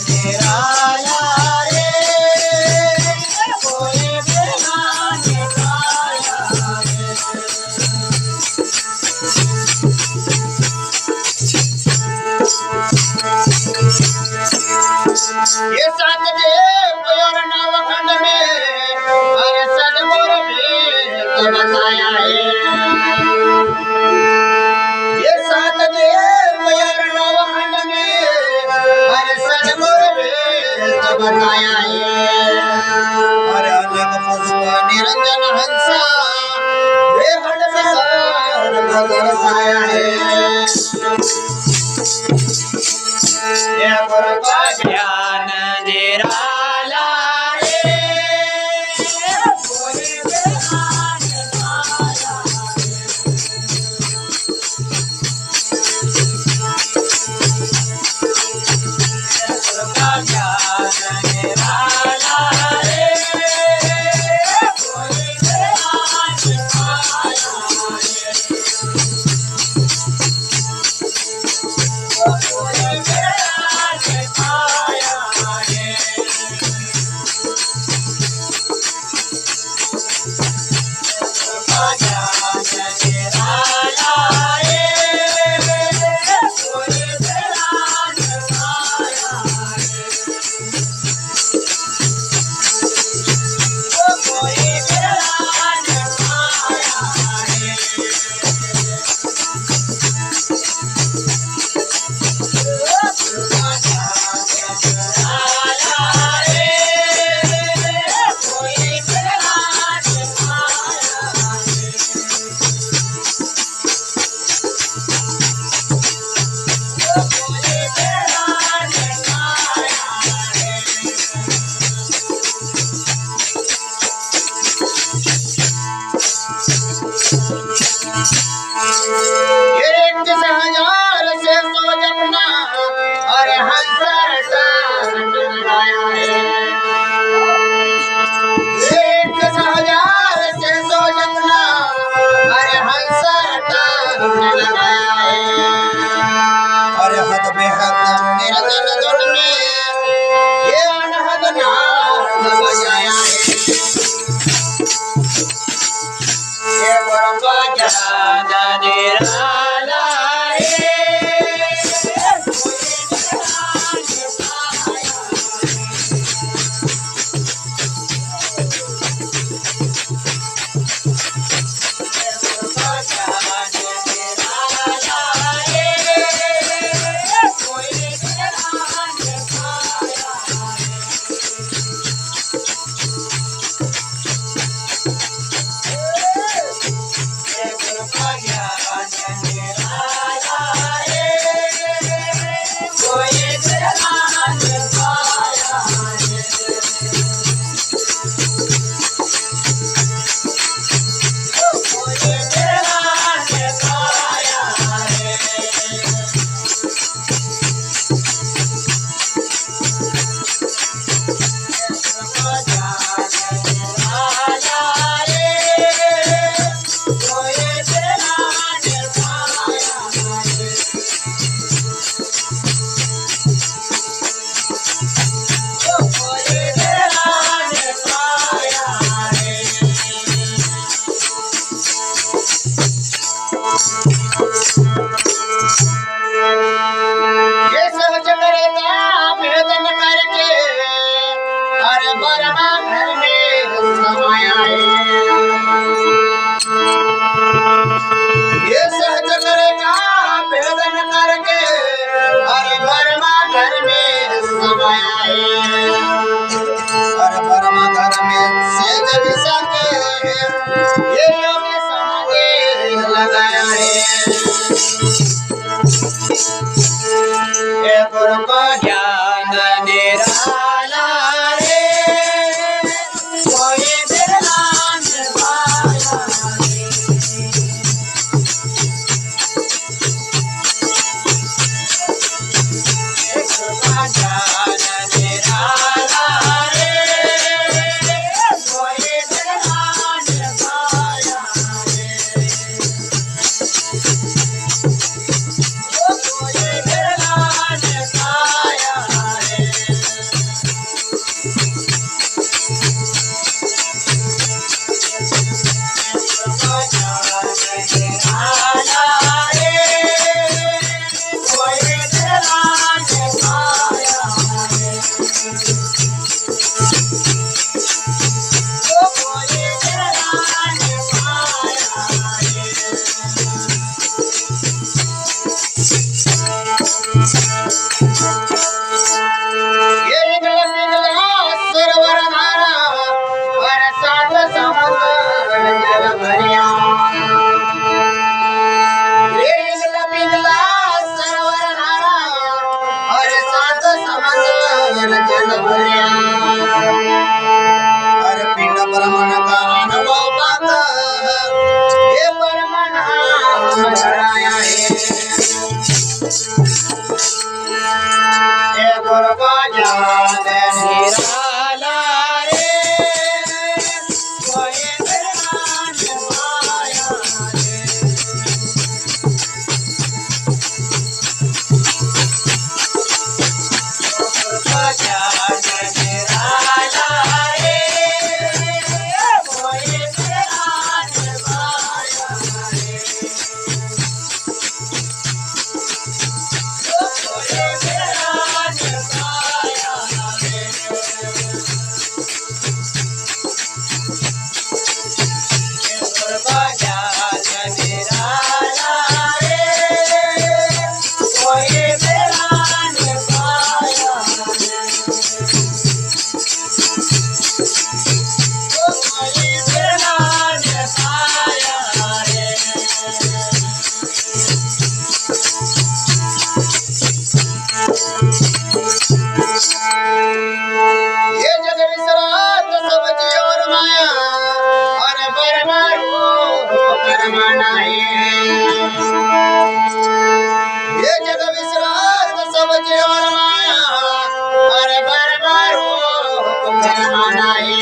निराला रे कोई बिना निराला ये सात देव और नवखंड में अरे सदगुरु भी तो बताया है ये सात देव और नवखंड में अरे सदगुरु भी तो बताया है अरे अलग पुष्प निरंजन हंसा वे हट विसार बरसाया है ये गुरु का ज्ञान निराला रे कोई बिना निराला ये गुरु का ज्ञान निराला रे कोई बिना निराला बाजान निराला रे होय निर्माण माया ये जग विसरात सब जीवन माया अरे बरमारू कर्म नाही ये जग विसरात सब जीवन माया अरे बरमारू कर्म नाही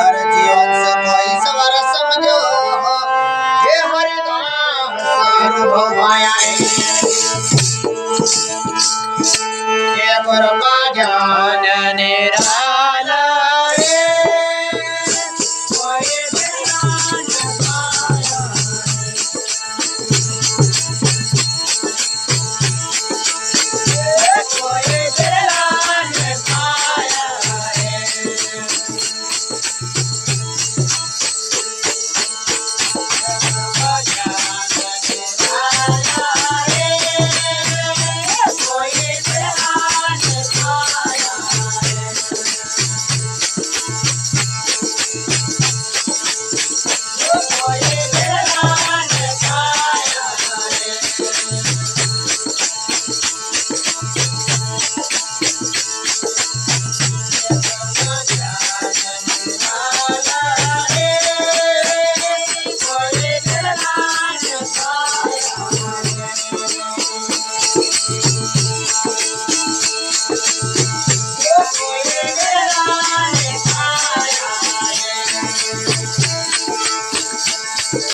अरे जीवन सफाई सवार समझो हे हरिदास अनुभव माया हे पर बाजान निराला